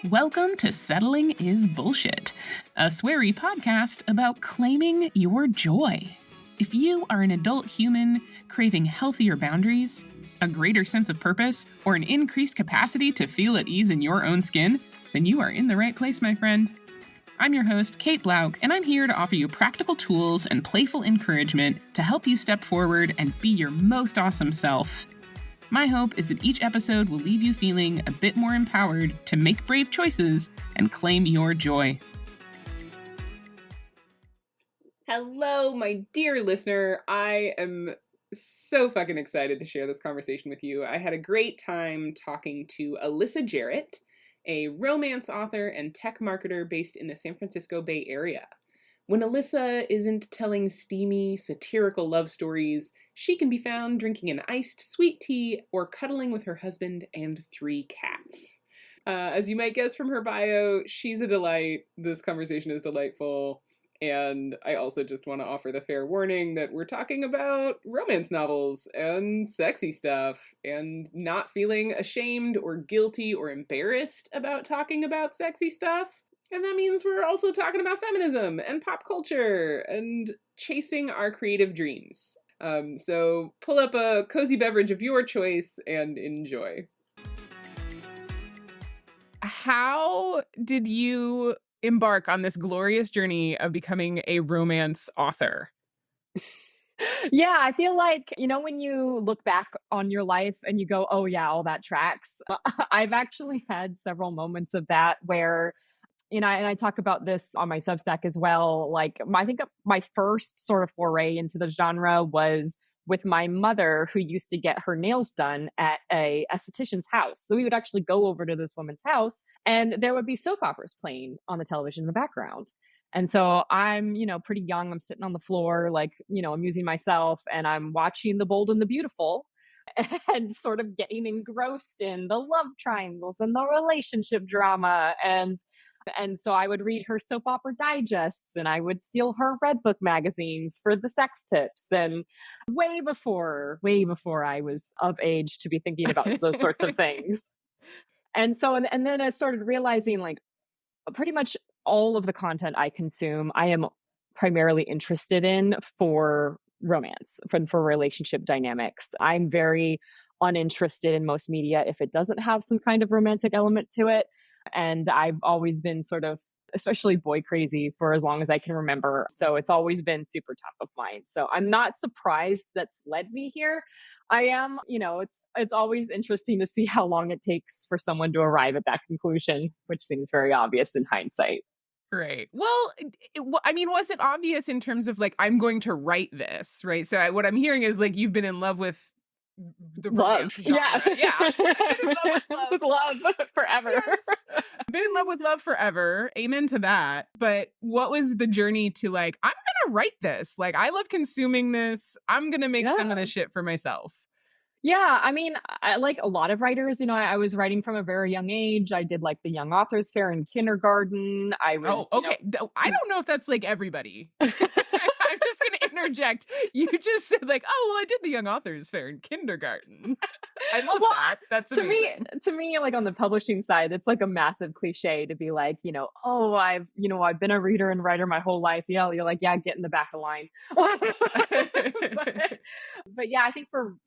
Welcome to Settling is Bullshit, a sweary podcast about claiming your joy. If you are an adult human craving healthier boundaries, a greater sense of purpose, or an increased capacity to feel at ease in your own skin, then you are in the right place, my friend. I'm your host, Kate Blauk, and I'm here to offer you practical tools and playful encouragement to help you step forward and be your most awesome self. My hope is that each episode will leave you feeling a bit more empowered to make brave choices and claim your joy. Hello, my dear listener. I am so fucking excited to share this conversation with you. I had a great time talking to Alyssa Jarrett, a romance author and tech marketer based in the San Francisco Bay Area. When Alyssa isn't telling steamy, satirical love stories, she can be found drinking an iced sweet tea or cuddling with her husband and 3 cats. As you might guess from her bio, she's a delight. This conversation is delightful. And I also just want to offer the fair warning that we're talking about romance novels and sexy stuff and not feeling ashamed or guilty or embarrassed about talking about sexy stuff. And that means we're also talking about feminism and pop culture and chasing our creative dreams. So pull up a cozy beverage of your choice and enjoy. How did you embark on this glorious journey of becoming a romance author? Yeah, I feel like, when you look back on your life and you go, oh yeah, all that tracks. I've actually had several moments of that where, and I talk about this on my Substack as well. Like, I think my first sort of foray into the genre was with my mother, who used to get her nails done at a esthetician's house. So we would actually go over to this woman's house and there would be soap operas playing on the television in the background. And so I'm, pretty young. I'm sitting on the floor, like, amusing myself, and I'm watching The Bold and the Beautiful and sort of getting engrossed in the love triangles and the relationship drama. And so I would read her soap opera digests and I would steal her Redbook magazines for the sex tips. And way before I was of age to be thinking about those sorts of things. And so, and then I started realizing, like, pretty much all of the content I consume, I am primarily interested in for romance, for relationship dynamics. I'm very uninterested in most media if it doesn't have some kind of romantic element to it. And I've always been sort of, especially boy crazy for as long as I can remember. So it's always been super top of mind. So I'm not surprised that's led me here. I am, it's always interesting to see how long it takes for someone to arrive at that conclusion, which seems very obvious in hindsight. Right. Well, was it obvious in terms of like, I'm going to write this, right? So what I'm hearing is like, you've been in love with the romance genre. Yeah. With love forever. Yes. Been in love with love forever. Amen to that. But what was the journey to like, I'm going to write this. Like, I love consuming this. I'm going to make some of this shit for myself. Yeah, I mean, I like a lot of writers, I was writing from a very young age. I did like the Young Authors Fair in kindergarten. I was okay. I don't know if that's like everybody. I'm just going to interject. You just said like, oh, well, I did the Young Authors Fair in kindergarten. I love that. That's amazing. To me, like on the publishing side, it's like a massive cliche to be like, oh, I've been a reader and writer my whole life. Yeah, you're like, yeah, get in the back of the line. but yeah, I think for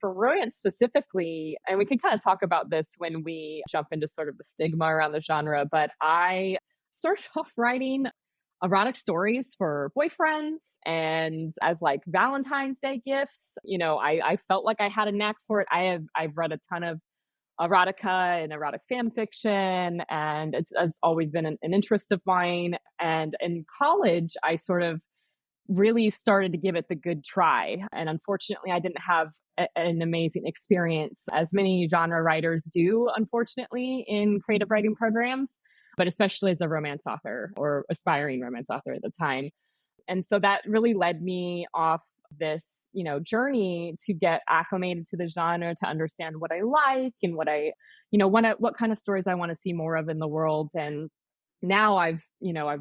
romance specifically, and we can kind of talk about this when we jump into sort of the stigma around the genre, but I started off writing erotic stories for boyfriends and as like Valentine's Day gifts. I felt like I had a knack for it. I've read a ton of erotica and erotic fan fiction, and it's always been an interest of mine. And in college, I sort of really started to give it the good try. And unfortunately, I didn't have an amazing experience, as many genre writers do, unfortunately, in creative writing programs, but especially as a romance author or aspiring romance author at the time. And so that really led me off this, journey to get acclimated to the genre, to understand what I like and what I, what kind of stories I want to see more of in the world. And now I've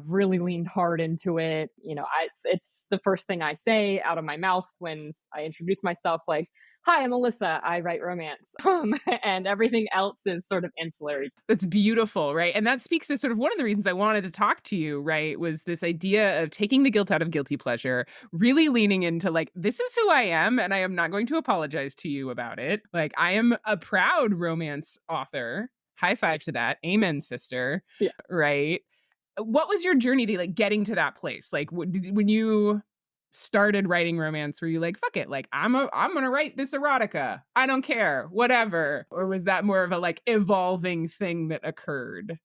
really leaned hard into it. It's the first thing I say out of my mouth when I introduce myself, like, "Hi, I'm Alyssa. I write romance." And everything else is sort of ancillary. That's beautiful, right? And that speaks to sort of one of the reasons I wanted to talk to you, right? Was this idea of taking the guilt out of guilty pleasure, really leaning into like, this is who I am, and I am not going to apologize to you about it. Like, I am a proud romance author. High five to that. Amen, sister. Yeah. Right? What was your journey to like getting to that place? Like, when you started writing romance, were you like, fuck it, like I'm gonna write this erotica, I don't care, whatever? Or was that more of a like evolving thing that occurred?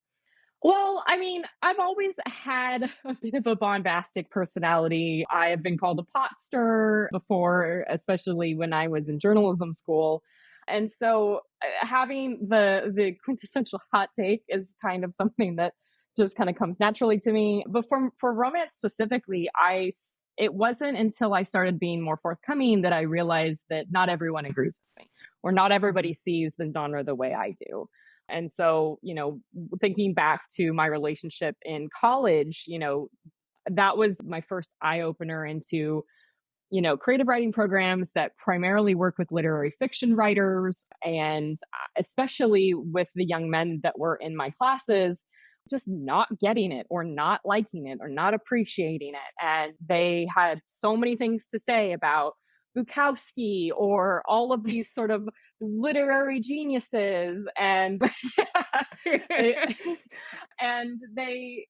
Well, I mean, I've always had a bit of a bombastic personality. I have been called a pot stirrer before, especially when I was in journalism school. And so having the quintessential hot take is kind of something that just kind of comes naturally to me. But for romance specifically, it wasn't until I started being more forthcoming that I realized that not everyone agrees with me, or not everybody sees the genre the way I do. And so, thinking back to my relationship in college, that was my first eye opener into, creative writing programs that primarily work with literary fiction writers, and especially with the young men that were in my classes, just not getting it or not liking it or not appreciating it. And they had so many things to say about Bukowski or all of these sort of literary geniuses, and and they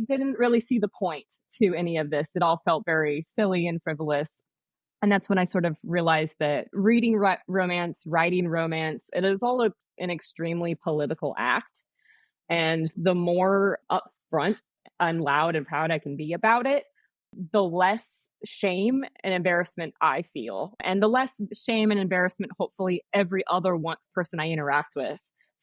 didn't really see the point to any of this. It all felt very silly and frivolous. And that's when I sort of realized that reading romance, writing romance, it is all an extremely political act. And the more upfront and loud and proud I can be about it, the less shame and embarrassment I feel. And the less shame and embarrassment, hopefully, every other once person I interact with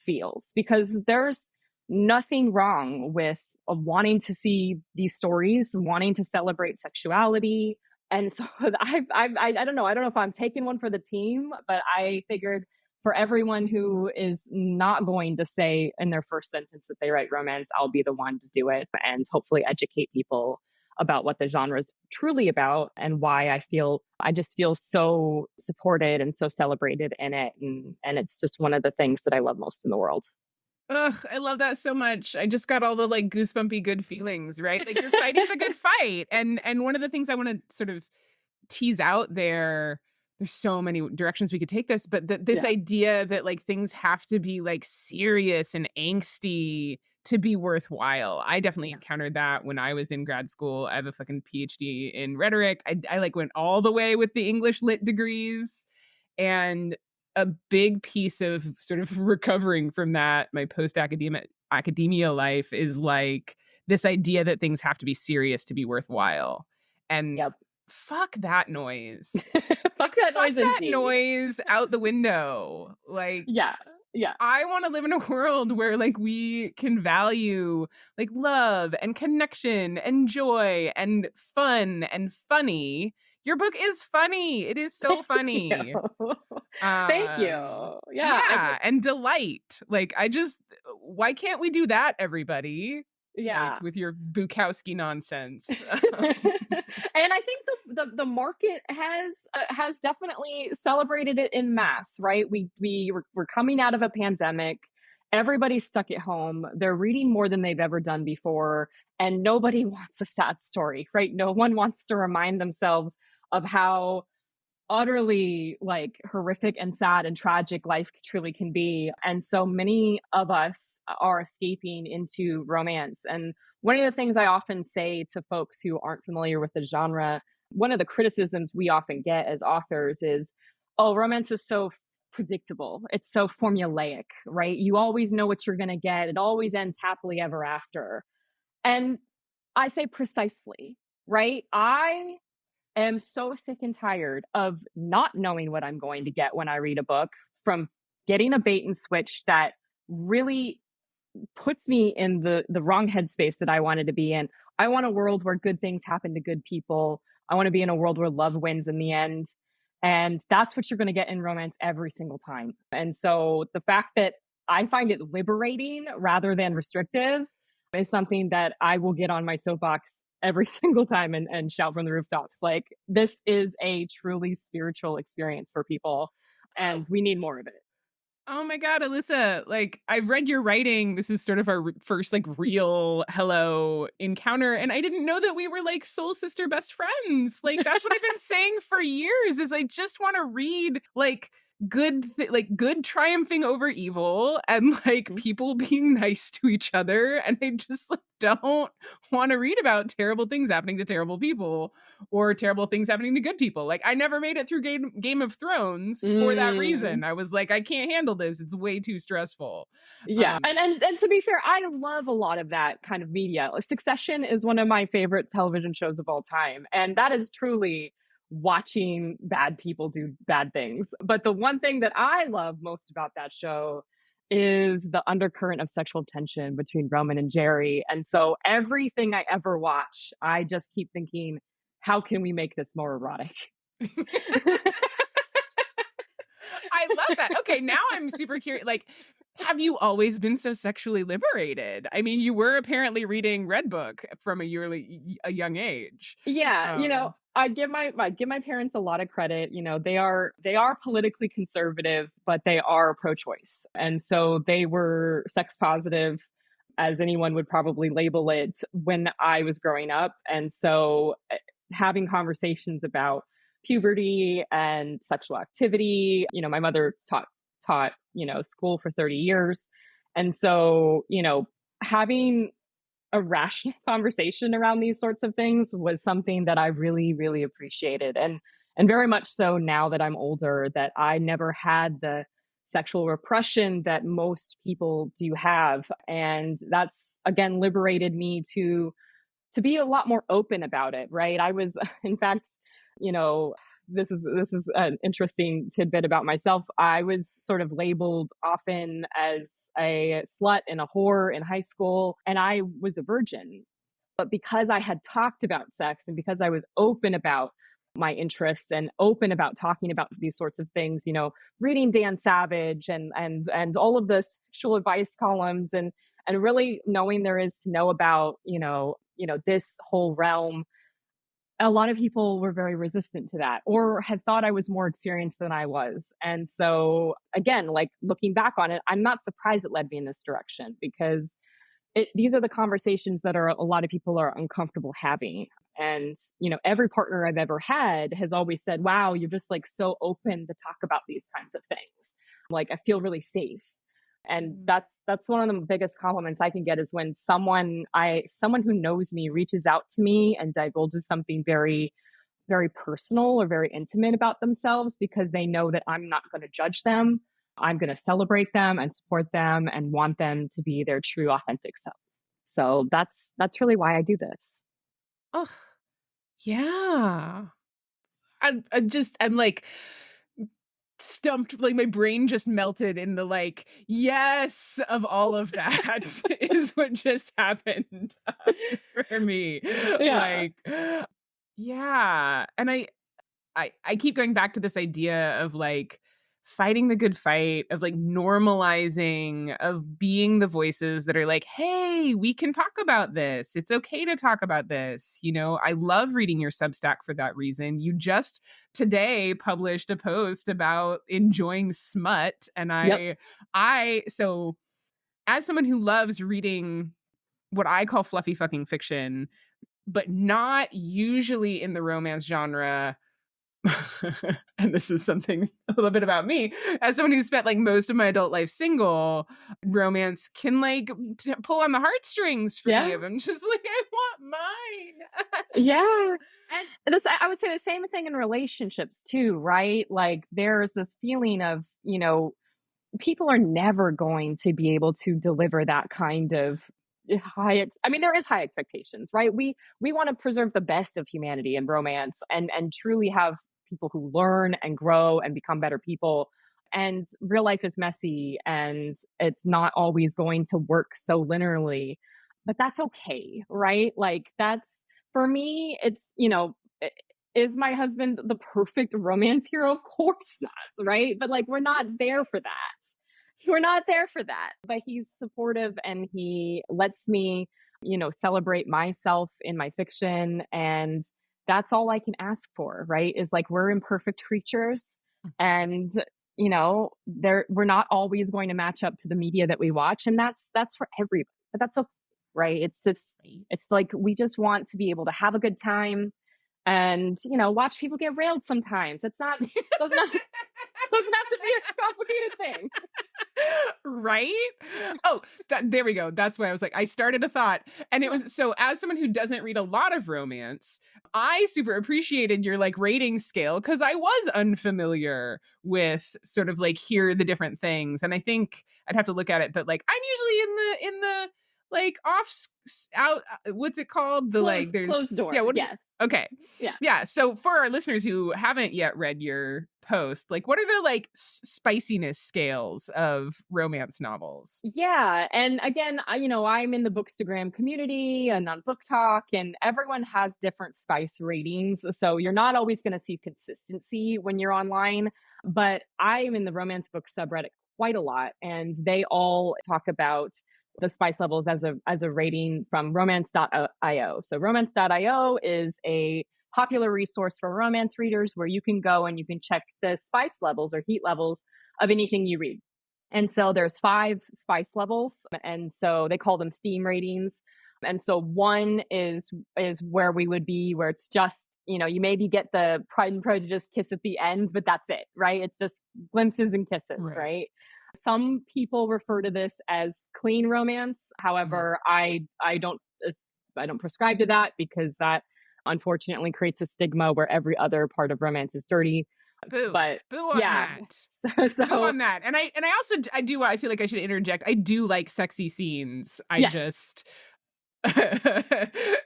feels. Because there's nothing wrong with wanting to see these stories, wanting to celebrate sexuality. And so I don't know. I don't know if I'm taking one for the team, but I figured for everyone who is not going to say in their first sentence that they write romance, I'll be the one to do it and hopefully educate people about what the genre is truly about and why I just feel so supported and so celebrated in it. And it's just one of the things that I love most in the world. Ugh, I love that so much. I just got all the like goosebumpy good feelings, right? Like you're fighting the good fight. And one of the things I want to sort of tease out there, there's so many directions we could take this, but this Yeah. idea that like things have to be like serious and angsty to be worthwhile. I definitely Yeah. encountered that when I was in grad school. I have a fucking PhD in rhetoric. I like went all the way with the English lit degrees. And a big piece of sort of recovering from that, my post academia life, is like this idea that things have to be serious to be worthwhile. And Yep. fuck that noise. Fuck Like, that fuck noise that indeed. noise out the window. Like, Yeah. Yeah. I want to live in a world where like we can value like love and connection and joy and fun and funny. Your book is funny. It is so Thank funny. you. Thank Um you. Yeah. yeah, and delight. Like I just why can't we do that, everybody? Like Yeah. with your Bukowski nonsense. And I think the market has definitely celebrated it in mass, right? We're coming out of a pandemic. Everybody's stuck at home. They're reading more than they've ever done before, and nobody wants a sad story, right? No one wants to remind themselves of how utterly like horrific and sad and tragic life truly can be. And so many of us are escaping into romance. And one of the things I often say to folks who aren't familiar with the genre, one of the criticisms we often get as authors is, oh, romance is so predictable. It's so formulaic, right? You always know what you're going to get. It always ends happily ever after. And I say precisely, right? I am so sick and tired of not knowing what I'm going to get when I read a book, from getting a bait and switch that really puts me in the wrong headspace that I wanted to be in. I want a world where good things happen to good people. I want to be in a world where love wins in the end. And that's what you're going to get in romance every single time. And so the fact that I find it liberating rather than restrictive is something that I will get on my soapbox every single time and shout from the rooftops. Like, this is a truly spiritual experience for people, and we need more of it. Oh my God, Alyssa, like I've read your writing. This is sort of our first like real hello encounter. And I didn't know that we were like soul sister best friends. Like that's what I've been saying for years is I just want to read like like good triumphing over evil and like Mhm. people being nice to each other. And I just like don't want to read about terrible things happening to terrible people or terrible things happening to good people. Like I never made it through Game of Thrones for that reason. Mm. I was like, I can't handle this. It's way too stressful. Yeah, and to be fair, I love a lot of that kind of media. Succession is one of my favorite television shows of all time, and that is truly watching bad people do bad things. But the one thing that I love most about that show is the undercurrent of sexual tension between Roman and Jerry. And so everything I ever watch, I just keep thinking, how can we make this more erotic? I love that. Okay, now I'm super curious. Like, have you always been so sexually liberated? I mean, you were apparently reading Red Book from a young age. Yeah, Um, I give my parents a lot of credit. They are politically conservative, but they are pro-choice. And so they were sex positive as anyone would probably label it when I was growing up. And so having conversations about puberty and sexual activity, my mother taught, school for 30 years. And so, having a rational conversation around these sorts of things was something that I really, really appreciated. And very much so now that I'm older, that I never had the sexual repression that most people do have. And that's again liberated me to be a lot more open about it, right? I was in fact, you know, this is an interesting tidbit about myself. I was sort of labeled often as a slut and a whore in high school, and I was a virgin. But because I had talked about sex and because I was open about my interests and open about talking about these sorts of things, reading Dan Savage and all of the sexual advice columns and really knowing there is to know about, this whole realm, a lot of people were very resistant to that or had thought I was more experienced than I was. And so again, like looking back on it, I'm not surprised it led me in this direction because these are the conversations that a lot of people are uncomfortable having. And, every partner I've ever had has always said, wow, you're just like so open to talk about these kinds of things. Like I feel really safe. And mm, that's one of the biggest compliments I can get is when someone who knows me reaches out to me and divulges something very, very personal or very intimate about themselves because they know that I'm not going to judge them. I'm going to celebrate them and support them and want them to be their true authentic self. So that's really why I do this. oh, yeah. I'm like stumped, like my brain just melted in the like, yes, of all of that is what just happened for me. Yeah. Like, yeah. And I keep going back to this idea of like fighting the good fight, of like normalizing, of being the voices that are like, hey, we can talk about this. It's okay to talk about this. I love reading your Substack for that reason. You just today published a post about enjoying smut. And Yep. so as someone who loves reading what I call fluffy fucking fiction, but not usually in the romance genre, and this is something a little bit about me as someone who spent like most of my adult life single, romance can like pull on the heartstrings for me Yeah. of I'm just like I want mine. Yeah. And this, I would say the same thing in relationships too, right? Like there's this feeling of, people are never going to be able to deliver that kind of I mean, there is high expectations, right? We want to preserve the best of humanity and romance and truly have people who learn and grow and become better people. And real life is messy and it's not always going to work so linearly, but that's okay, right? Like that's for me, it's, is my husband the perfect romance hero? Of course not, right? But like we're not there for that. We're not there for that. But he's supportive and he lets me celebrate myself in my fiction. And that's all I can ask for, right? Is like, we're imperfect creatures, and we're not always going to match up to the media that we watch, and that's for everybody. But that's okay, right? It's like, we just want to be able to have a good time and watch people get railed sometimes. It's not doesn't have to, doesn't have to be a complicated thing. Right? Oh, there we go. That's why I was like, I started a thought. And it was so, as someone who doesn't read a lot of romance, I super appreciated your like rating scale, because I was unfamiliar with sort of like, here are the different things. And I think I'd have to look at it, but like, I'm usually in the like out, what's it called? The like, there's closed door. Yeah. Yes. Okay. Yeah. Yeah. So for our listeners who haven't yet read your post, like, what are the like spiciness scales of romance novels? Yeah. And again, I'm in the Bookstagram community and on Book Talk, and everyone has different spice ratings. So you're not always going to see consistency when you're online. But I'm in the romance book subreddit quite a lot, and they all talk about the spice levels as a rating from romance.io. So romance.io is a popular resource for romance readers where you can go and you can check the spice levels or heat levels of anything you read. And so there's 5 spice levels, and so they call them steam ratings. And so 1 is where we would be, where it's just, you maybe get the Pride and Prejudice kiss at the end, but that's it, right? It's just glimpses and kisses, right? Some people refer to this as clean romance. However, I don't prescribe to that, because that unfortunately creates a stigma where every other part of romance is dirty. Boo. But Boo on that. so Boo on that. And I feel like I should interject. I do like sexy scenes. I just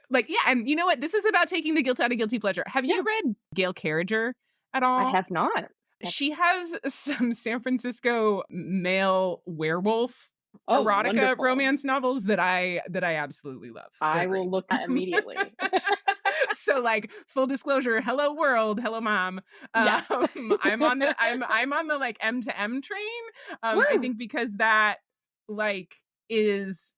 like, yeah. And you know what? This is about taking the guilt out of guilty pleasure. Have you read Gail Carriger at all? I have not. She has some San Francisco male werewolf erotica wonderful. romance novels that I absolutely love. I will look at immediately. So like, full disclosure, hello world, hello mom. I'm on the like M to M train. I think because that like is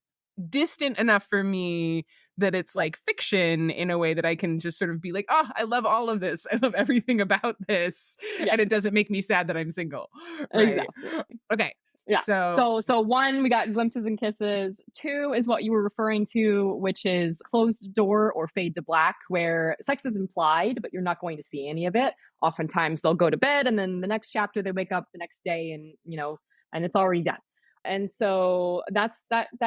distant enough for me that it's like fiction in a way that I can just sort of be like, oh, I love all of this. I love everything about this. And it doesn't make me sad that I'm single. Right? Exactly. Okay. Yeah. So 1, we got glimpses and kisses. 2 is what you were referring to, which is closed door or fade to black, where sex is implied, but you're not going to see any of it. Oftentimes they'll go to bed, and then the next chapter they wake up the next day, and and it's already done. And so that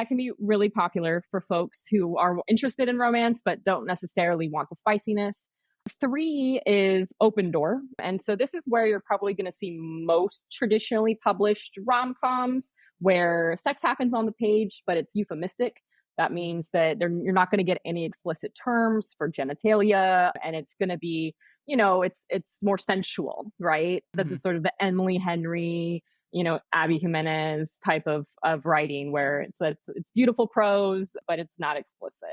can be really popular for folks who are interested in romance but don't necessarily want the spiciness. 3 is open door. And so this is where you're probably going to see most traditionally published rom-coms, where sex happens on the page, but it's euphemistic. That means that you're not going to get any explicit terms for genitalia, and it's going to be, it's more sensual, right? This is sort of the Emily Henry, Abby Jimenez type of writing, where it's it's beautiful prose, but it's not explicit.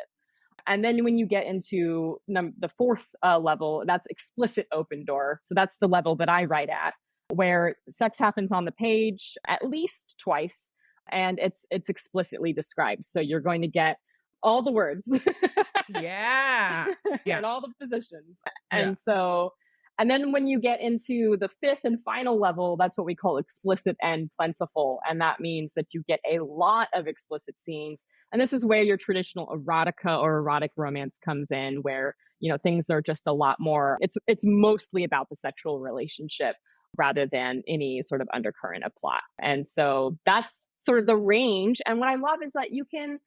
And then when you get into the 4th level, that's explicit open door. So that's the level that I write at, where sex happens on the page at least twice, and it's explicitly described. So you're going to get all the words. Yeah. And all the positions. And so, and then when you get into the 5th and final level, that's what we call explicit and plentiful. And that means that you get a lot of explicit scenes. And this is where your traditional erotica or erotic romance comes in, where, things are just a lot more, it's mostly about the sexual relationship rather than any sort of undercurrent of plot. And so that's sort of the range. And what I love is that you can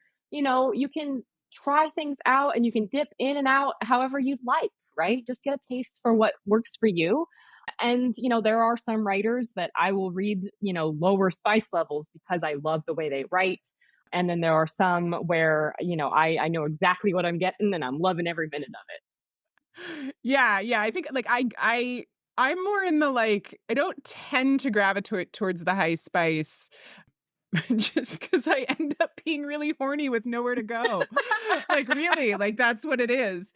try things out, and you can dip in and out however you'd like, right? Just get a taste for what works for you. And, there are some writers that I will read, lower spice levels because I love the way they write. And then there are some where, I know exactly what I'm getting, and I'm loving every minute of it. Yeah. I think like I'm more in the like, I don't tend to gravitate towards the high spice just because I end up being really horny with nowhere to go. Like, really, like, that's what it is.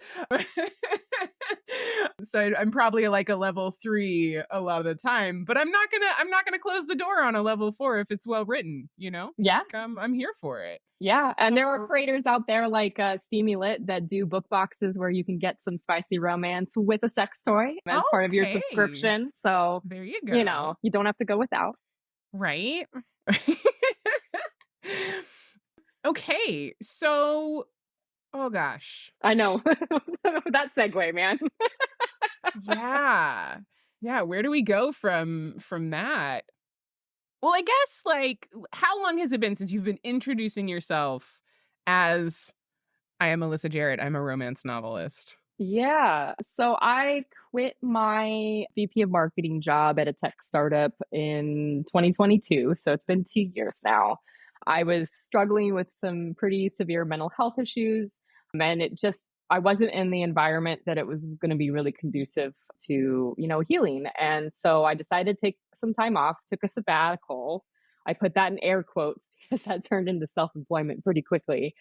So I'm probably like a level 3 a lot of the time, but I'm not gonna close the door on a level 4 if it's well written, you know? Yeah. Like, I'm here for it. Yeah, and there are creators out there like, Steamy Lit that do book boxes where you can get some spicy romance with a sex toy as part of your Okay. subscription, so, There you go. you don't have to go without. Right? Okay, so oh gosh. I know. That segue, man. Yeah. Yeah, where do we go from that? Well, I guess, like, how long has it been since you've been introducing yourself as, "I am Alyssa Jarrett, I'm a romance novelist"? Yeah. So I quit my VP of marketing job at a tech startup in 2022. So it's been 2 years now. I was struggling with some pretty severe mental health issues. And I wasn't in the environment that it was going to be really conducive to, healing. And so I decided to take some time off, took a sabbatical. I put that in air quotes because that turned into self employment pretty quickly.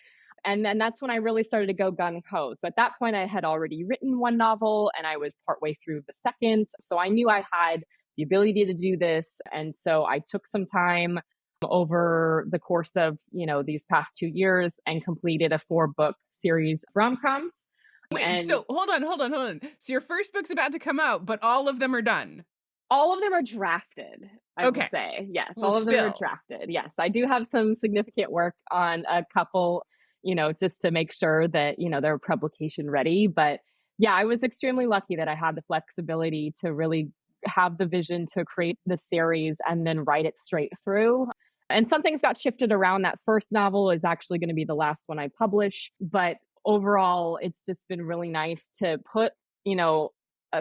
And then that's when I really started to go gung ho. So at that point, I had already written one novel and I was partway through the second. So I knew I had the ability to do this. And so I took some time over the course of, these past 2 years and completed a 4-book series of rom-coms. Wait, And so hold on. So your first book's about to come out, but all of them are done? all of them are drafted, I will Okay. say. Yes, Well, all of them are still. drafted. Yes, I do have some significant work on a couple, just to make sure that, they're publication ready. But yeah, I was extremely lucky that I had the flexibility to really have the vision to create the series and then write it straight through. And some things got shifted around. That first novel is actually going to be the last one I publish. But overall, it's just been really nice to put, you know,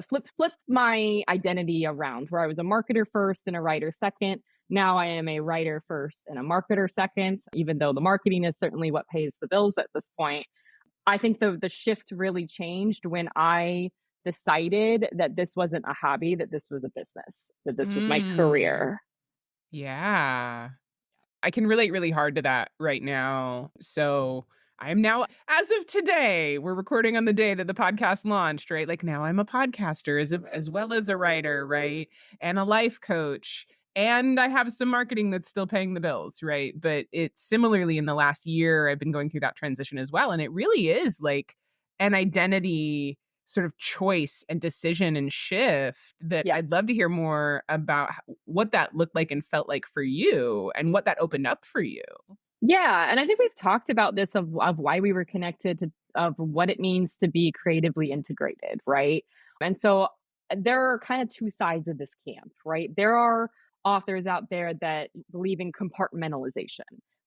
flip my identity around, where I was a marketer first and a writer second. Now I am a writer first and a marketer second, even though the marketing is certainly what pays the bills at this point. I think the shift really changed when I decided that this wasn't a hobby, that this was a business, that this was my Mm. career. Yeah. I can relate really hard to that right now. So I'm now, as of today, we're recording on the day that the podcast launched, right? Like now I'm a podcaster as well as a writer, right? And a life coach. And I have some marketing that's still paying the bills, right? But it's similarly in the last year, I've been going through that transition as well. And it really is like an identity sort of choice and decision and shift that Yeah. I'd love to hear more about what that looked like and felt like for you and what that opened up for you. Yeah, and I think we've talked about this of why we were connected to of what it means to be creatively integrated, right? And so there are kind of two sides of this camp, right? There are authors out there that believe in compartmentalization,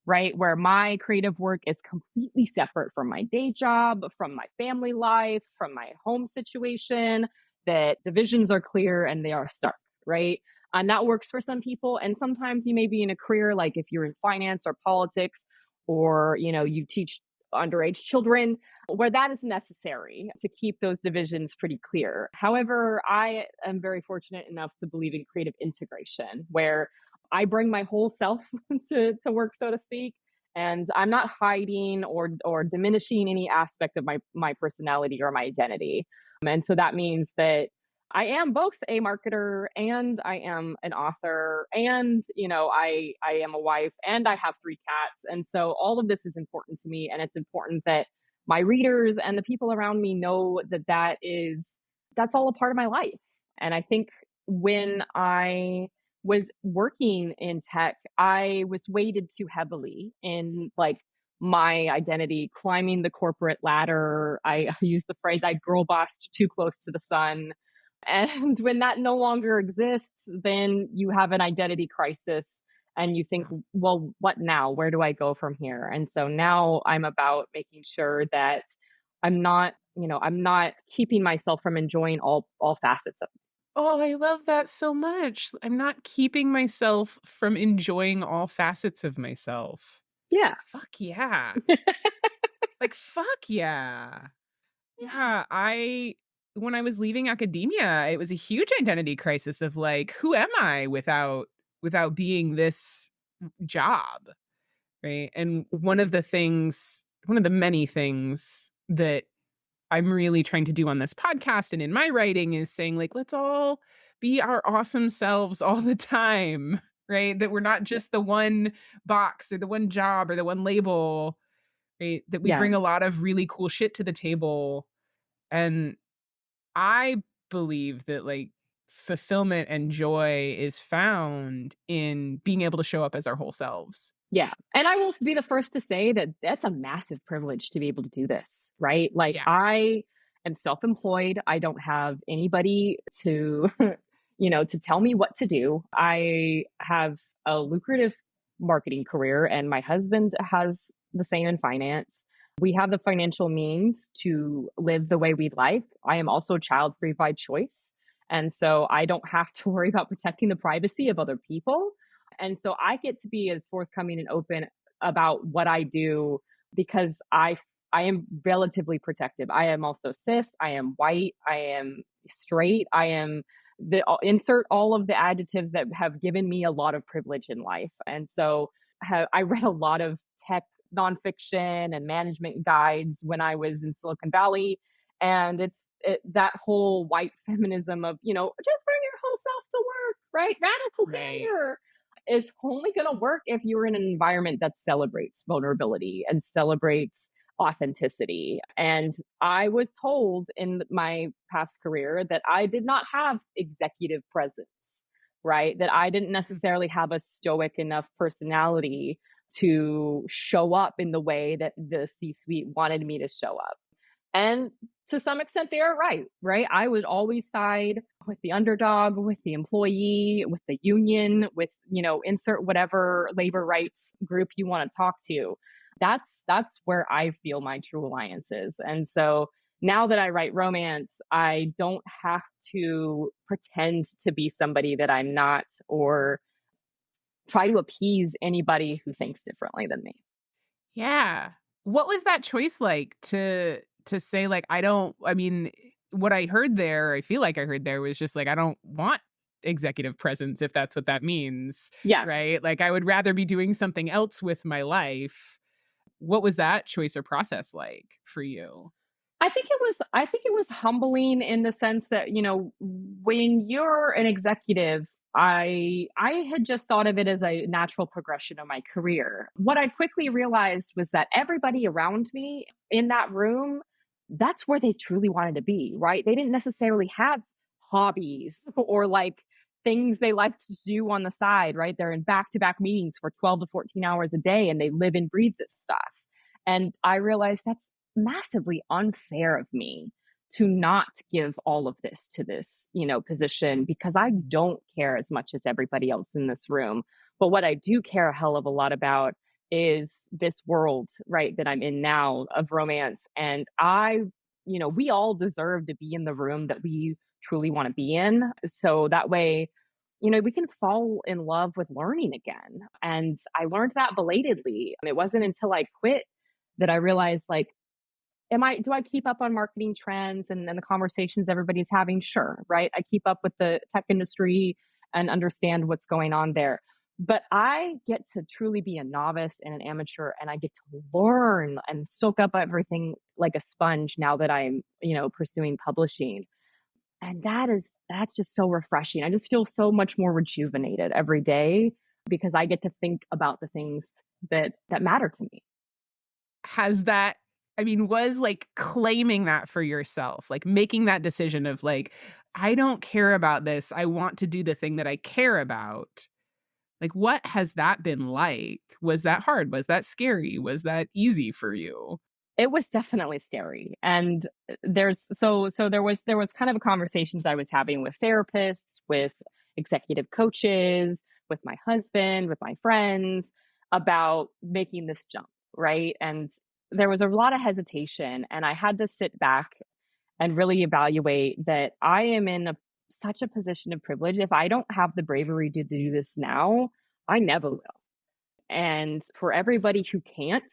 right? Where my creative work is completely separate from my day job, from my family life, from my home situation, that divisions are clear and they are stark, right? And that works for some people. And sometimes you may be in a career, like if you're in finance or politics, or you teach underage children, where that is necessary to keep those divisions pretty clear. However, I am very fortunate enough to believe in creative integration, where I bring my whole self to work, so to speak. And I'm not hiding or diminishing any aspect of my personality or my identity. And so that means that I am both a marketer and I am an author, and I am a wife and I have 3 cats. And so all of this is important to me, and it's important that my readers and the people around me know that that's all a part of my life. And I think when I was working in tech, I was weighted too heavily in like my identity, climbing the corporate ladder. I use the phrase I girl bossed too close to the sun, and when that no longer exists, then you have an identity crisis and you think, well, what now? Where do I go from here? And so now I'm about making sure that I'm not keeping myself from enjoying all facets of it. Oh, I love that so much. I'm not keeping myself from enjoying all facets of myself. Yeah. Fuck yeah. Like, fuck yeah. Yeah, when I was leaving academia, it was a huge identity crisis of like, who am I without being this job, right? And one of the many things that I'm really trying to do on this podcast and in my writing is saying, like, let's all be our awesome selves all the time, right? That we're not Yeah. just the one box or the one job or the one label, right? That we Yeah. bring a lot of really cool shit to the table. And I believe that, like, fulfillment and joy is found in being able to show up as our whole selves. Yeah. And I will be the first to say that that's a massive privilege to be able to do this, right? Like Yeah. I am self-employed. I don't have anybody to, to tell me what to do. I have a lucrative marketing career and my husband has the same in finance. We have the financial means to live the way we'd like. I am also child free by choice. And so I don't have to worry about protecting the privacy of other people. And so I get to be as forthcoming and open about what I do because I am relatively protective. I am also cis, I am white, I am straight, I am the insert all of the adjectives that have given me a lot of privilege in life. And so I read a lot of tech nonfiction and management guides when I was in Silicon Valley. And that whole white feminism of, just bring your whole self to work, right? Radical Right. candor is only going to work if you're in an environment that celebrates vulnerability and celebrates authenticity. And I was told in my past career that I did not have executive presence, right? That I didn't necessarily have a stoic enough personality to show up in the way that the C suite wanted me to show up. And to some extent, they are right, right? I would always side with the underdog, with the employee, with the union, with, insert whatever labor rights group you want to talk to. That's where I feel my true alliance is. And so now that I write romance, I don't have to pretend to be somebody that I'm not or try to appease anybody who thinks differently than me. Yeah. What was that choice like to say, like, I mean, what I heard there, I feel like I heard there was just like, I don't want executive presence if that's what that means, Yeah. right? Like, I would rather be doing something else with my life. What was that choice or process like for you? I think it was humbling in the sense that, when you're an executive, I had just thought of it as a natural progression of my career. What I quickly realized was that everybody around me in that room, that's where they truly wanted to be, right? They didn't necessarily have hobbies or like things they like to do on the side, right? They're in back-to-back meetings for 12 to 14 hours a day and they live and breathe this stuff. And I realized that's massively unfair of me to not give all of this to this, position because I don't care as much as everybody else in this room. But what I do care a hell of a lot about is this world, right, that I'm in now of romance. And we all deserve to be in the room that we truly want to be in. So that way, we can fall in love with learning again. And I learned that belatedly. It wasn't until I quit that I realized, like, do I keep up on marketing trends and the conversations everybody's having? Sure, right? I keep up with the tech industry and understand what's going on there. But I get to truly be a novice and an amateur, and I get to learn and soak up everything like a sponge now that I'm, pursuing publishing. And that's just so refreshing. I just feel so much more rejuvenated every day because I get to think about the things that matter to me. Has that I mean, was, like, claiming that for yourself, like, making that decision of, like, "I don't care about this, I want to do the thing that I care about." Like, what has that been like? Was that hard? Was that scary? Was that easy for you? It was definitely scary. And there was kind of a conversations I was having with therapists, with executive coaches, with my husband, with my friends about making this jump, right? And there was a lot of hesitation and I had to sit back and really evaluate that I am in such a position of privilege. If I don't have the bravery to do this now, I never will. And for everybody who can't,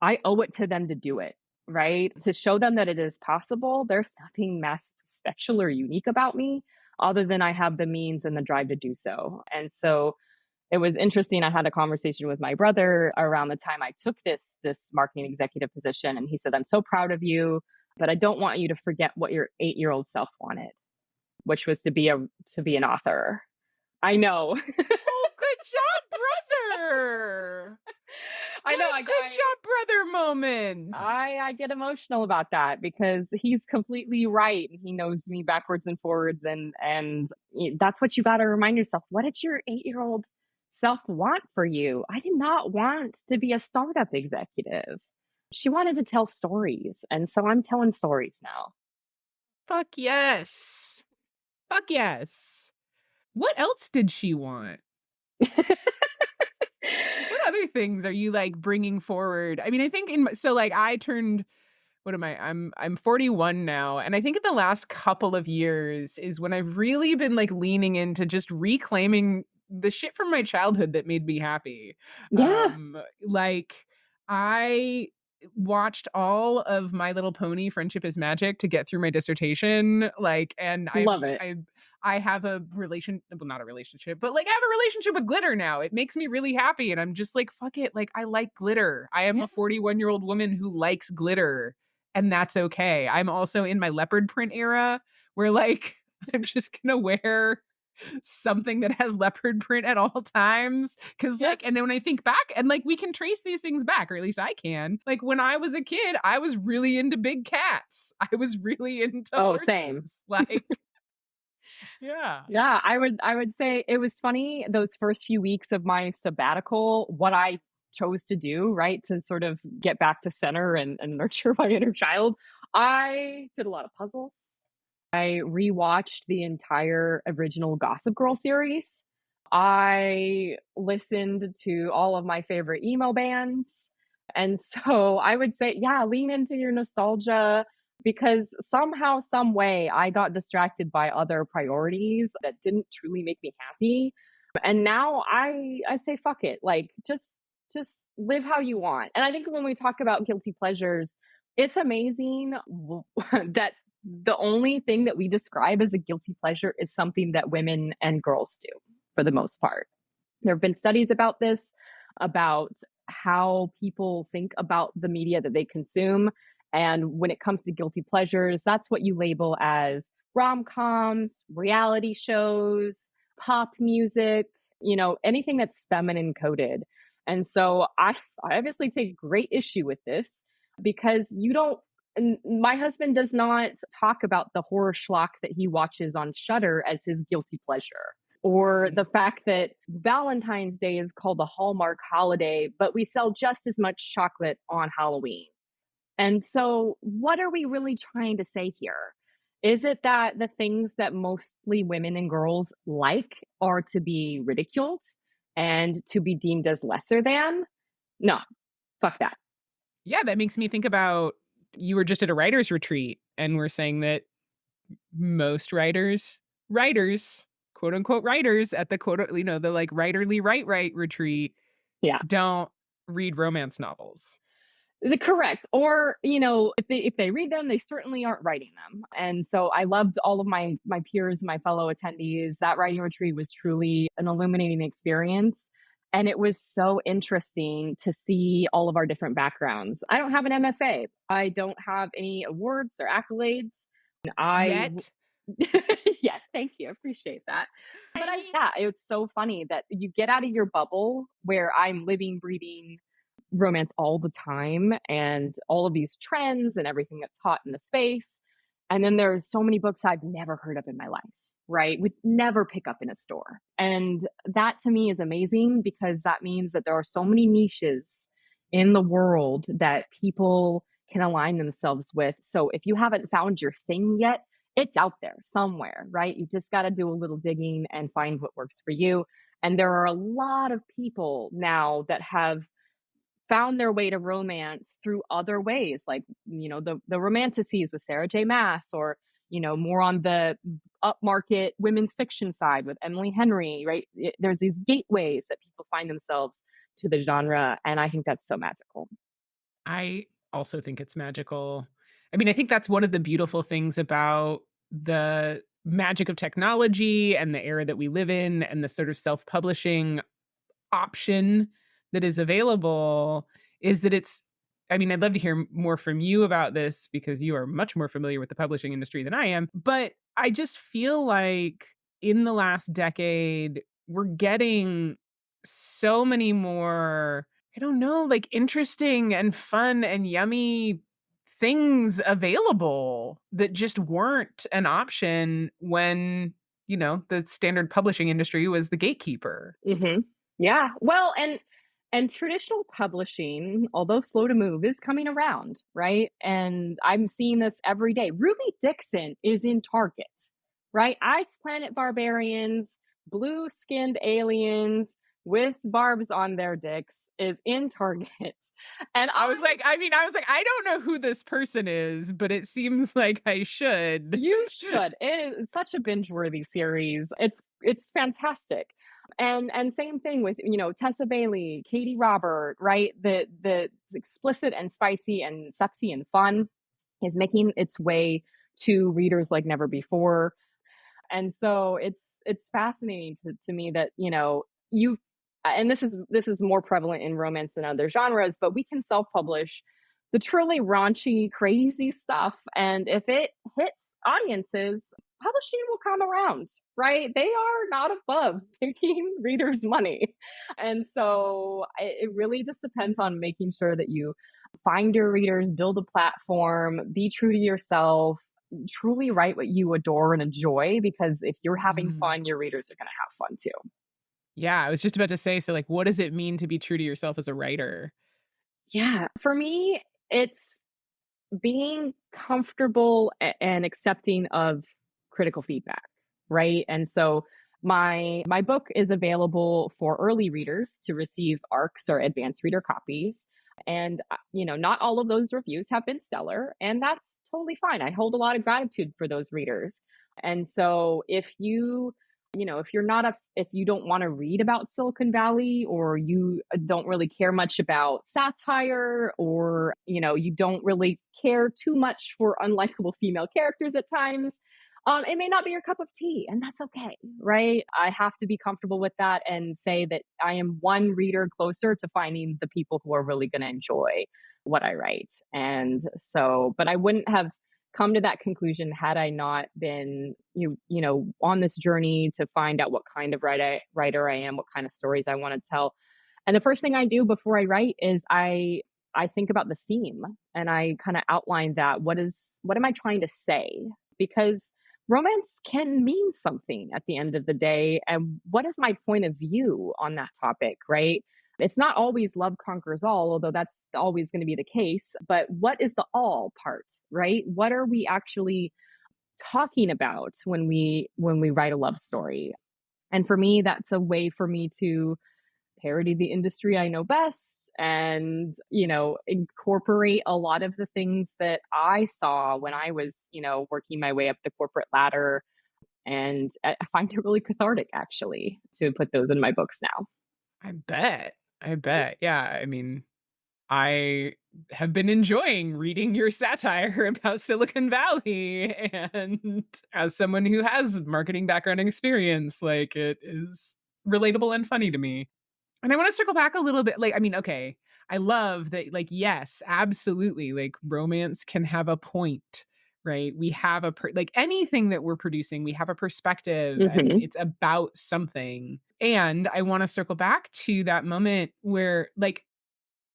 I owe it to them to do it, right? To show them that it is possible. There's nothing special or unique about me other than I have the means and the drive to do so. And so it was interesting. I had a conversation with my brother around the time I took this marketing executive position, and he said, "I'm so proud of you. but I don't want you to forget what your 8-year-old self wanted, which was to be an author. I know. Oh, good job, brother. I What know. a good job, brother moment. I get emotional about that because he's completely right. He knows me backwards and forwards, and that's what you got to remind yourself. What did your 8-year-old self want for you? I did not want to be a startup executive. She wanted to tell stories, and so I'm telling stories now. Fuck yes. Fuck yes. What else did she want? What other things are you like bringing forward? I mean, I think so like I turned what am I? I'm 41 now, and I think in the last couple of years is when I've really been like leaning into just reclaiming the shit from my childhood that made me happy. Yeah, Like I watched all of My Little Pony Friendship is Magic to get through my dissertation, like, and love it. I have a well, not a relationship, but like I have a relationship with glitter now. It makes me really happy, and I'm just like, fuck it, like I like glitter. I am Yeah. a 41-year-old woman who likes glitter, and that's okay. I'm also in my leopard print era where like I'm just gonna wear something that has leopard print at all times. Cause Yeah. like, and then when I think back and like we can trace these things back, or at least I can. Like when I was a kid, I was really into big cats. I was really into Oh, same. horses. Like, yeah. Yeah, I would say it was funny those first few weeks of my sabbatical, what I chose to do, right, to sort of get back to center and nurture my inner child. I did a lot of puzzles. I rewatched the entire original Gossip Girl series. I listened to all of my favorite emo bands. And so I would say, yeah, lean into your nostalgia because somehow, some way, I got distracted by other priorities that didn't truly make me happy. And now I say fuck it. Like just live how you want. And I think when we talk about guilty pleasures, it's amazing that the only thing that we describe as a guilty pleasure is something that women and girls do for the most part. There have been studies about this, about how people think about the media that they consume. And when it comes to guilty pleasures, that's what you label as rom coms, reality shows, pop music, anything that's feminine coded. And so I obviously take great issue with this because you don't and my husband does not talk about the horror schlock that he watches on Shudder as his guilty pleasure, or Right. the fact that Valentine's Day is called a Hallmark holiday, but we sell just as much chocolate on Halloween. And so, what are we really trying to say here? Is it that the things that mostly women and girls like are to be ridiculed and to be deemed as lesser than? No, fuck that. Yeah, that makes me think about you were just at a writer's retreat and we're saying that most writers, quote unquote writers at the quote, the like writerly right retreat Yeah. don't read romance novels. Correct. Or, if they read them, they certainly aren't writing them. And so I loved all of my peers, my fellow attendees. That writing retreat was truly an illuminating experience. And it was so interesting to see all of our different backgrounds. I don't have an MFA. I don't have any awards or accolades. I Yet. yeah, thank you. I appreciate that. But I mean, yeah, it's so funny that you get out of your bubble where I'm living, breathing romance all the time and all of these trends and everything that's hot in the space. And then there's so many books I've never heard of in my life, right? Would never pick up in a store. And that to me is amazing because that means that there are so many niches in the world that people can align themselves with. So if you haven't found your thing yet, it's out there somewhere, right? You just got to do a little digging and find what works for you. And there are a lot of people now that have found their way to romance through other ways, like the romanticities with Sarah J. Maas, or more on the upmarket women's fiction side with Emily Henry. Right? There's these gateways that people find themselves to the genre, and I think that's so magical. I also think it's magical. I mean, I think that's one of the beautiful things about the magic of technology and the era that we live in and the sort of self-publishing option that is available is that it's I mean, I'd love to hear more from you about this because you are much more familiar with the publishing industry than I am. But I just feel like in the last decade, we're getting so many more, I don't know, like interesting and fun and yummy things available that just weren't an option when, the standard publishing industry was the gatekeeper. Mhm. Yeah. Well, and traditional publishing, although slow to move, is coming around, right? And I'm seeing this every day. Ruby Dixon is in Target, right? Ice Planet Barbarians, blue-skinned aliens with barbs on their dicks is in Target. And I don't know who this person is, but it seems like I should. you should. It is such a binge-worthy series. It's fantastic. And same thing with, Tessa Bailey, Katie Robert, right? The explicit and spicy and sexy and fun is making its way to readers like never before. And so it's fascinating to me that, you and this is more prevalent in romance than other genres, but we can self-publish the truly raunchy, crazy stuff. And if it hits audiences, publishing will come around, right? They are not above taking readers' money. And so it really just depends on making sure that you find your readers, build a platform, be true to yourself, truly write what you adore and enjoy, because if you're having Mm. fun, your readers are going to have fun too. Yeah, I was just about to say, so like, what does it mean to be true to yourself as a writer? Yeah, for me, it's being comfortable and accepting of critical feedback, right? And so my book is available for early readers to receive ARCs or advanced reader copies. And not all of those reviews have been stellar, and that's totally fine. I hold a lot of gratitude for those readers. And so if you don't want to read about Silicon Valley, or you don't really care much about satire, or you don't really care too much for unlikable female characters at times, it may not be your cup of tea, and that's okay, right? I have to be comfortable with that and say that I am one reader closer to finding the people who are really going to enjoy what I write. And so, but I wouldn't have come to that conclusion had I not been on this journey to find out what kind of writer I am, what kind of stories I want to tell. And the first thing I do before I write is I think about the theme, and I kind of outline that what am I trying to say? Because romance can mean something at the end of the day, and what is my point of view on that topic, right? It's not always love conquers all, although that's always going to be the case. But what is the all part, right? What are we actually talking about when we write a love story? And for me, that's a way for me to parody the industry I know best, and incorporate a lot of the things that I saw when I was working my way up the corporate ladder. And I find it really cathartic, actually, to put those in my books now. I bet. I bet. Yeah. I mean, I have been enjoying reading your satire about Silicon Valley. And as someone who has marketing background and experience, like it is relatable and funny to me. And I want to circle back a little bit. Like, I mean, okay, I love that, like, yes, absolutely. Like, romance can have a point, right? We have like anything that we're producing, we have a perspective and Hmm. it's about something. And I want to circle back to that moment where, like,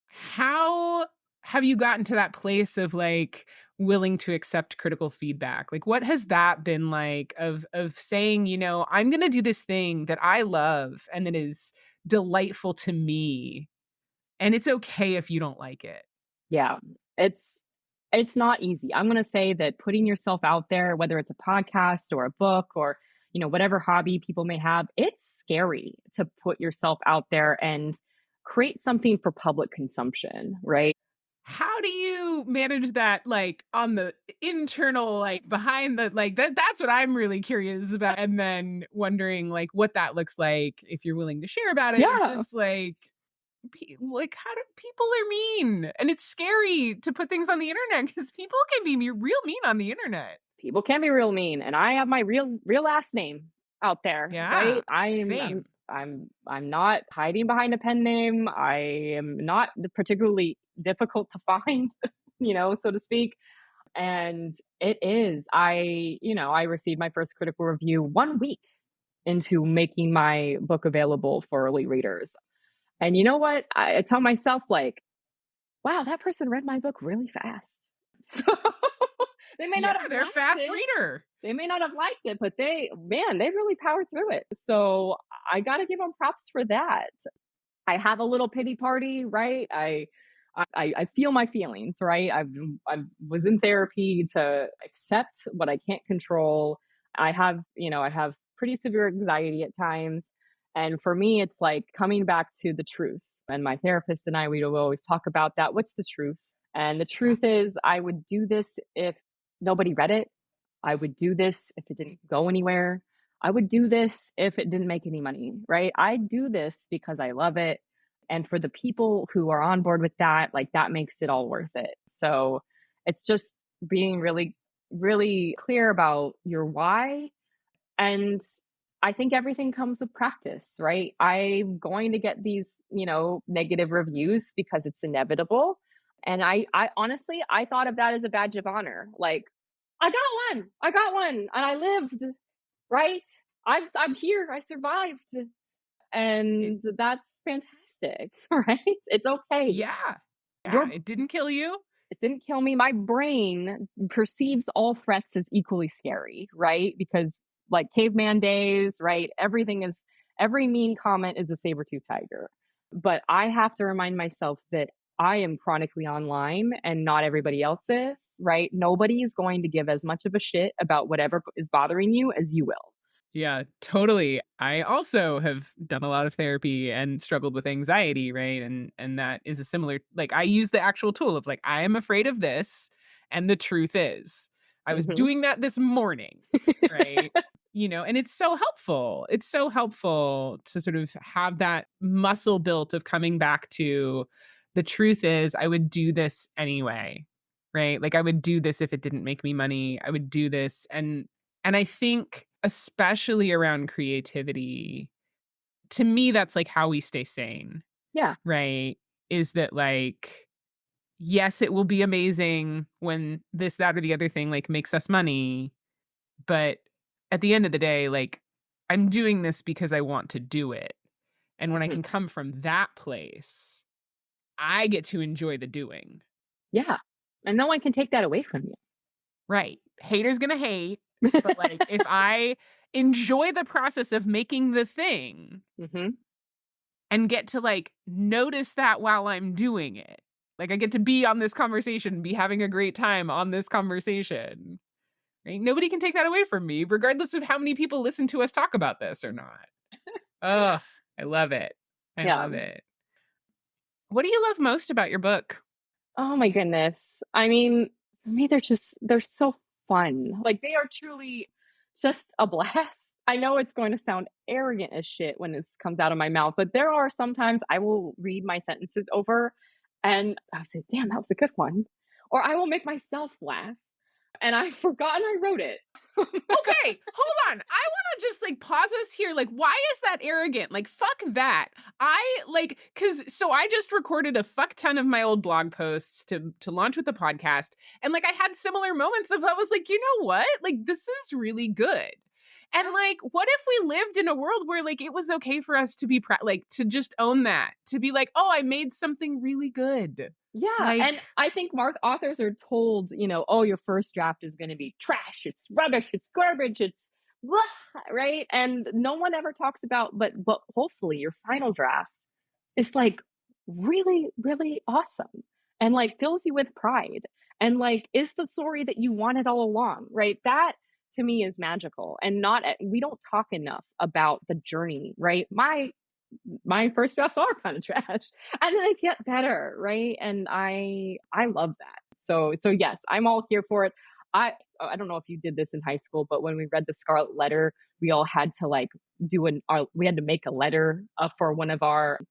how have you gotten to that place of like willing to accept critical feedback? Like what has that been like of saying, I'm going to do this thing that I love and that is delightful to me and it's okay if you don't like it. Yeah, it's it's not easy. I'm gonna say that putting yourself out there, whether it's a podcast or a book or, whatever hobby people may have, it's scary to put yourself out there and create something for public consumption, right? How do you manage that like on the internal like behind the like that's what I'm really curious about and then wondering like what that looks like if you're willing to share about it or Yeah, just like like how do people are mean and it's scary to put things on the internet because people can be real mean on the internet. people can be real mean, and I have my real last name out there, Yeah, right? I'm same. I'm not hiding behind a pen name. I am not particularly difficult to find, so to speak. And it is. I received my first critical review 1 week into making my book available for early readers. And you know what? I tell myself, like, wow, that person read my book really fast. So they may Yeah, not have they're a liked fast it. reader. They may not have liked it, but they really powered through it. So I got to give them props for that. I have a little pity party, right? I feel my feelings, right? I was in therapy to accept what I can't control. I have pretty severe anxiety at times, and for me, it's like coming back to the truth. And my therapist and I, we will always talk about that. What's the truth? And the Yeah. truth is, I would do this if nobody read it. I would do this if it didn't go anywhere. I would do this if it didn't make any money, right? I do this because I love it. And for the people who are on board with that, like that makes it all worth it. So it's just being really, really clear about your why. And I think everything comes with practice, right? I'm going to get these, negative reviews because it's inevitable. And I honestly, I thought of that as a badge of honor. Like, I got one, and I lived, right? I'm here, I survived, It, and that's fantastic, right? It's okay. yeah. Yeah, Your it didn't kill you. It didn't kill me. My brain perceives all threats as equally scary, right? Because like caveman days, right? Every mean comment is a saber-tooth tiger. But I have to remind myself that I am chronically online and not everybody else is, right? Nobody is going to give as much of a shit about whatever is bothering you as you will. Yeah, totally. I also have done a lot of therapy and struggled with anxiety, right? And that is a similar, like, I use the actual tool of like I am afraid of this, and the truth is I was Mhm. doing that this morning, right? And it's so helpful. It's so helpful to sort of have that muscle built of coming back to the truth is I would do this anyway, right? Like I would do this if it didn't make me money. I would do this, and I think especially around creativity, to me, that's like how we stay sane, Yeah. right? Is that like, yes, it will be amazing when this, that, or the other thing like makes us money. But at the end of the day, like, I'm doing this because I want to do it. And when I Mhm. can come from that place, I get to enjoy the doing. Yeah. And no one can take that away from Right. Haters gonna hate. you. But like, if I enjoy the process of making the thing, Mhm. and get to like notice that while I'm doing it. Like I get to be on this conversation, be having a great time on this conversation. Right? Nobody can take that away from me, regardless of how many people listen to us talk about this or not. Oh, I love it. I Yeah. love it. What do you love most about your book? Oh my goodness. I mean, for me, they're so fun. Like they are truly just a blast. I know it's going to sound arrogant as shit when this comes out of my mouth, but there are sometimes I will read my sentences over and I'll say, damn, that was a good one. Or I will make myself laugh and I've forgotten I wrote it. Okay, hold on. I want to just like pause us here. Like, why is that arrogant? Like, fuck that. Cause I just recorded a fuck ton of my old blog posts to launch with the podcast. And like, I had similar moments of, I was like, you know what? Like, this is really good. And like, what if we lived in a world where like it was okay for us to be like to just own that, to be like, oh, I made something really good. Yeah, Like, and I think Mark authors are told, oh, your first draft is going to be trash, it's rubbish, it's garbage, it's blah, right? And no one ever talks about, but hopefully your final draft is like really, really awesome and like fills you with pride and like is the story that you wanted all along, right? That to me is magical and not we don't talk enough about the journey, right? My first drafts are kind of trash and then they get better, right? And I love that. So yes, I'm all here for it. I don't know if you did this in high school, but when we read the Scarlet Letter, we all had to like we had to make a letter for one of our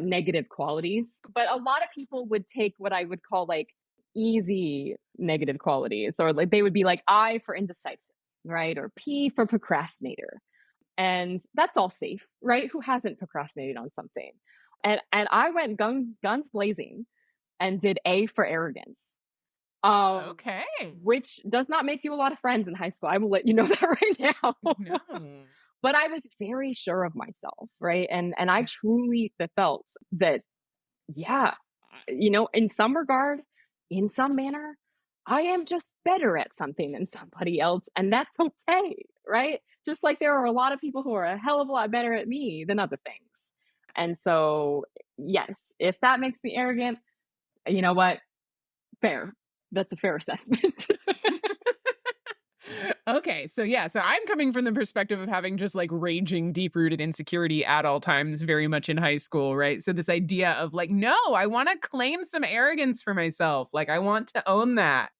negative qualities. But a lot of people would take what I would call like easy negative qualities, or like they would be like I for indecisive, right? Or P for procrastinator. And that's all safe, right? Who hasn't procrastinated on something? And I went guns blazing and did A for arrogance. Um, Okay. which does not make you a lot of friends in high school. I will let you know that right now. No. But I was very sure of myself, right? And I truly felt that, yeah, in some regard, in some manner, I am just better at something than somebody else, and that's okay, right? Just like there are a lot of people who are a hell of a lot better at me than other things. And so, yes, if that makes me arrogant, you know what? Fair. That's a fair assessment. Okay, so yeah, so I'm coming from the perspective of having just like raging, deep rooted insecurity at all times, very much in high school, right? So, this idea of like, no, I want to claim some arrogance for myself. Like, I want to own that.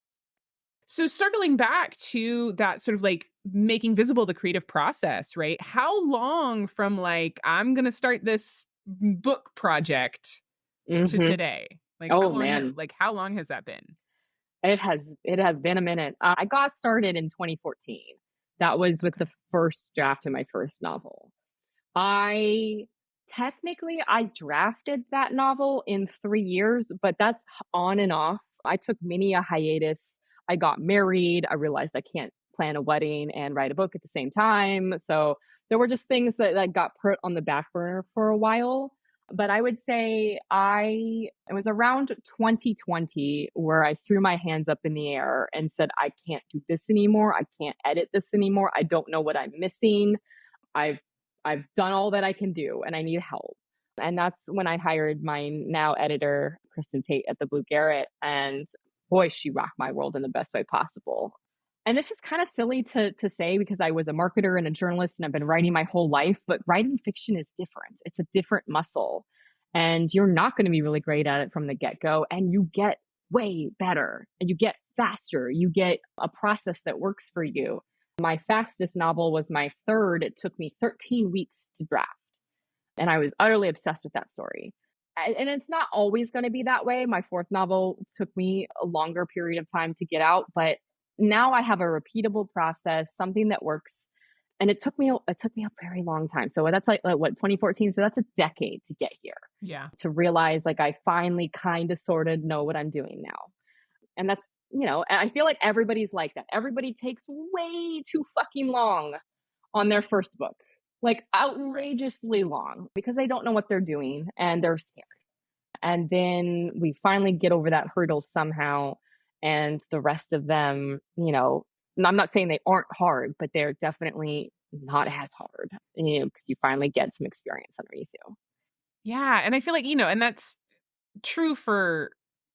So, circling back to that sort of like making visible the creative process, right? How long from like, I'm going to start this book project to hmm today? Like, Oh man, how long has that been? it has been a minute. I got started in 2014. That was with Okay. the first draft of my first novel. I I drafted that novel in 3 years, but that's on and off. I took many a hiatus. I got married. I realized I can't plan a wedding and write a book at the same time. So there were just things that got put on the back burner for a while. But I would say it was around 2020 where I threw my hands up in the air and said, I can't do this anymore. I can't edit this anymore. I don't know what I'm missing. I've I've done all that I can do and I need help. And that's when I hired my now editor, Kristen Tate at the Blue Garret. And boy, she rocked my world in the best way possible. And this is kind of silly to say because I was a marketer and a journalist and I've been writing my whole life, but writing fiction is different. It's a different muscle. And you're not going to be really great at it from the get go. And you get way better and you get faster. You get a process that works for you. My fastest novel was my third. It took me 13 weeks to draft. And I was utterly obsessed with that story. And it's not always going to be that way. My fourth novel took me a longer period of time to get out, but now I have a repeatable process, something that works. And it took me a very long time. So that's like what 2014. So that's a decade to get here Yeah. to realize like I finally kind of sort of know what I'm doing now. And that's, I feel like everybody's like that. Everybody takes way too fucking long on their first book, like Right. outrageously long because they don't know what they're doing and they're scared. And then we finally get over that hurdle somehow. And the rest of them, I'm not saying they aren't hard, but they're definitely not as hard, because you finally get some experience underneath you. Yeah, and I feel like, and that's true for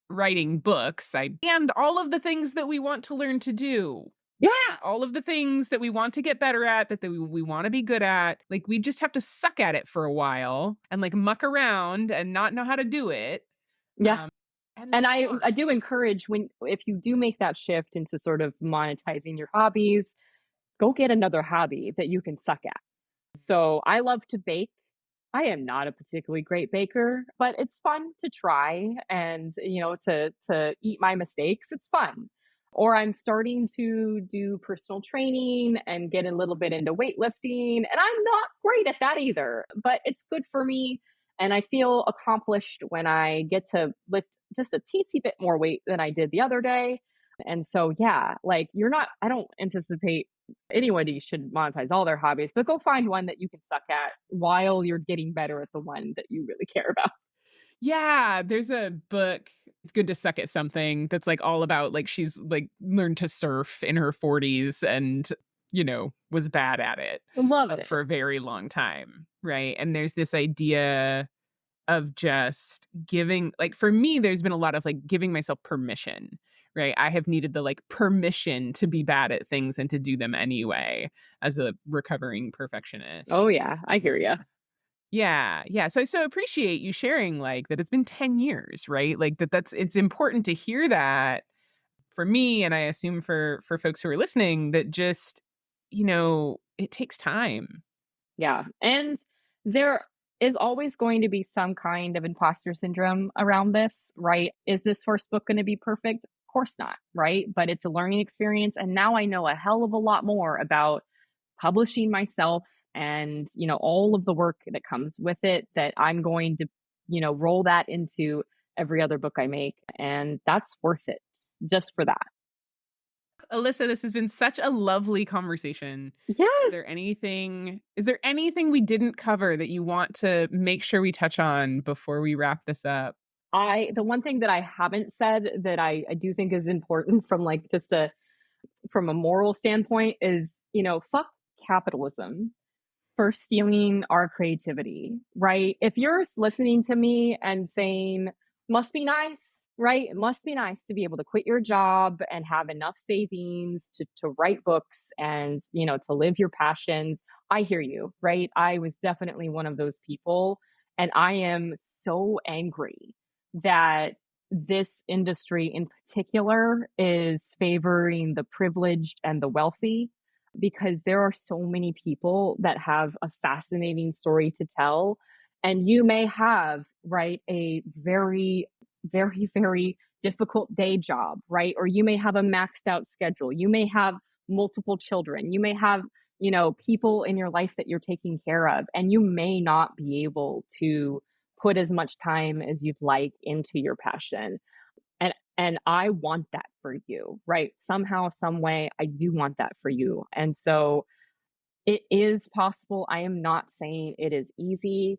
writing books. And all of the things that we want to learn to do. Yeah. All of the things that we want to get better at, that we want to be good at. Like, we just have to suck at it for a while and like muck around and not know how to do it. Yeah. Um, and And that's I fine. do encourage if you do make that shift into sort of monetizing your hobbies, go get another hobby that you can suck at. So I love to bake. I am not a particularly great baker, but it's fun to try and to eat my mistakes. It's fun. Or I'm starting to do personal training and get a little bit into weightlifting, and I'm not great at that either, but it's good for me and I feel accomplished when I get to lift just a teensy bit more weight than I did the other day. And so yeah, like I don't anticipate anybody should monetize all their hobbies, but go find one that you can suck at while you're getting better at the one that you really care about. Yeah, there's a book, It's Good to Suck at Something, that's like all about like she's like learned to surf in her 40s and was bad at it Love it. for a very long time, right? And there's this idea of just giving, like, for me there's been a lot of like giving myself permission, right? I have needed the like permission to be bad at things and to do them anyway as a recovering Oh perfectionist. yeah, I hear you. Yeah, yeah. So appreciate you sharing like that it's been 10 years, right? Like it's important to hear that for me, and I assume for folks who are listening, that just, it takes time. Yeah. And there is always going to be some kind of imposter syndrome around this, right? Is this first book going to be perfect? Of course not, right? But it's a learning experience. And now I know a hell of a lot more about publishing myself and, all of the work that comes with it, that I'm going to, roll that into every other book I make. And that's worth it just for that. Alyssa, this has been such a lovely conversation. Yeah. Is there anything we didn't cover that you want to make sure we touch on before we wrap this up? The one thing that I haven't said that I do think is important from like just from a moral standpoint is, fuck capitalism for stealing our creativity, right? If you're listening to me and saying, must be nice, right? It must be nice to be able to quit your job and have enough savings to write books and, to live your passions. I hear you, right? I was definitely one of those people. And I am so angry that this industry in particular is favoring the privileged and the wealthy, because there are so many people that have a fascinating story to tell. And you may have, right, a very, very, very difficult day job, right? Or you may have a maxed out schedule. You may have multiple children. You may have, people in your life that you're taking care of, and you may not be able to put as much time as you'd like into your passion. And I want that for you, right? Somehow, some way, I do want that for you. And so it is possible. I am not saying it is easy,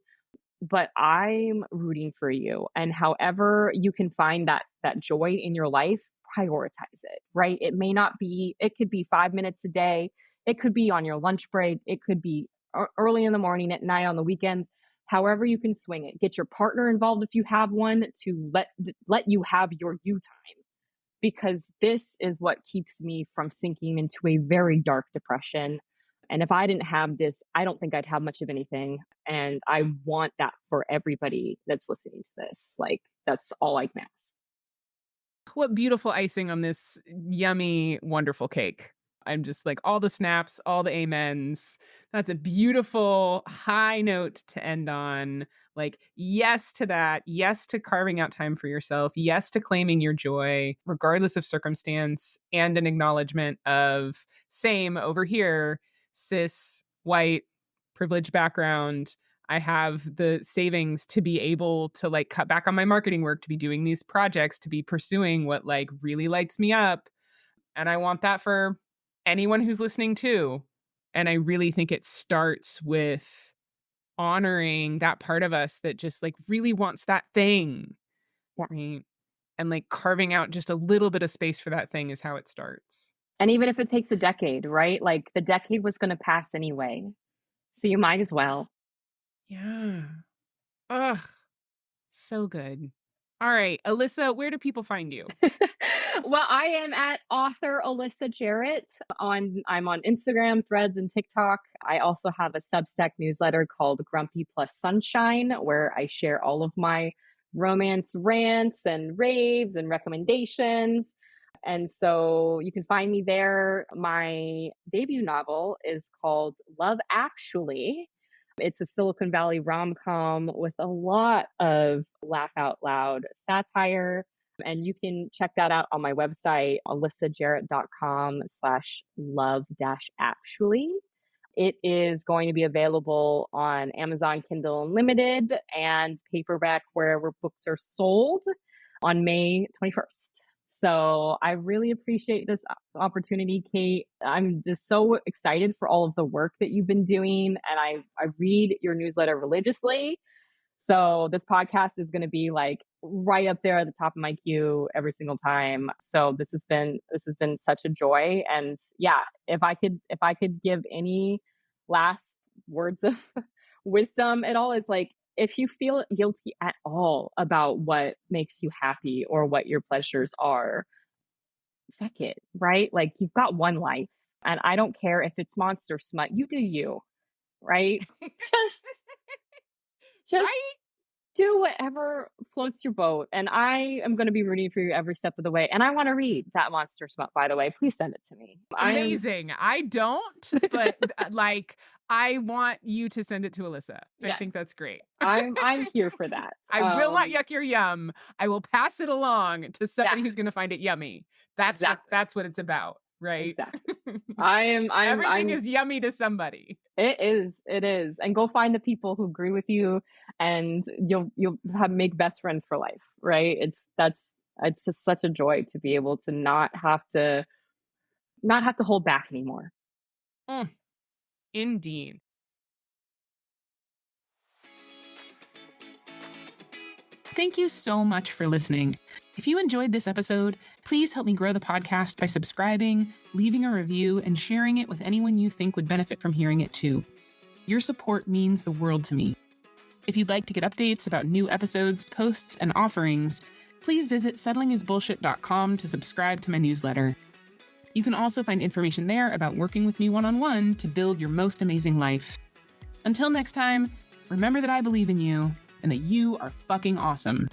but I'm rooting for you. And however you can find that joy in your life, prioritize it, right? It may not be, it could be 5 minutes a day. It could be on your lunch break. It could be early in the morning, at night, on the weekends. However you can swing it. Get your partner involved if you have one, to let you have your you time, because this is what keeps me from sinking into a very dark depression. And if I didn't have this, I don't think I'd have much of anything. And I want that for everybody that's listening to this. Like, that's all I can ask. What beautiful icing on this yummy, wonderful cake. I'm just like all the snaps, all the amens. That's a beautiful high note to end on. Like, yes to that. Yes to carving out time for yourself. Yes to claiming your joy, regardless of circumstance, and an acknowledgement of same over here, cis, white, privileged background. I have the savings to be able to like cut back on my marketing work, to be doing these projects, to be pursuing what like really lights me up. And I want that for anyone who's listening too. And I really think it starts with honoring that part of us that just like really wants that thing, Yeah. right? And like carving out just a little bit of space for that thing is how it starts. And even if it takes a decade, right? Like, the decade was going to pass anyway. So you might as well. Yeah. Ugh. So good. All right, Alyssa, where do people find you? Well, I am at author Alyssa Jarrett. I'm on Instagram, Threads, and TikTok. I also have a Substack newsletter called Grumpy Plus Sunshine, where I share all of my romance rants and raves and recommendations. And so you can find me there. My debut novel is called Love Actually. It's a Silicon Valley rom-com with a lot of laugh out loud satire. And you can check that out on my website, alyssajarrett.com/love-actually. It is going to be available on Amazon Kindle Unlimited and paperback wherever books are sold on May 21st. So I really appreciate this opportunity, Kate. I'm just so excited for all of the work that you've been doing. And I read your newsletter religiously. So this podcast is going to be like right up there at the top of my queue every single time. So this has been such a joy. And yeah, if I could give any last words of wisdom at all, is like, if you feel guilty at all about what makes you happy or what your pleasures are, fuck it, right? Like, you've got one life, and I don't care if it's monster smut. You do you, right? just just Right? do whatever floats your boat. And I am going to be rooting for you every step of the way. And I want to read that monster smut, by the way. Please send it to me. I am, Amazing. I don't, but like I want you to send it to Alyssa. I yeah, think that's great. I'm here for that. I will not yuck your yum. I will pass it along to Yeah, somebody who's going to find it yummy. That's exactly. what it's about. right? Exactly. Everything I'm is yummy to somebody. it is. And go find the people who agree with you, and you'll make best friends for life, right? It's just such a joy to be able to not have to hold back anymore. Mm, indeed. Thank you so much for listening. If you enjoyed this episode, please help me grow the podcast by subscribing, leaving a review, and sharing it with anyone you think would benefit from hearing it too. Your support means the world to me. If you'd like to get updates about new episodes, posts, and offerings, please visit settlingisbullshit.com to subscribe to my newsletter. You can also find information there about working with me one-on-one to build your most amazing life. Until next time, remember that I believe in you and that you are fucking awesome.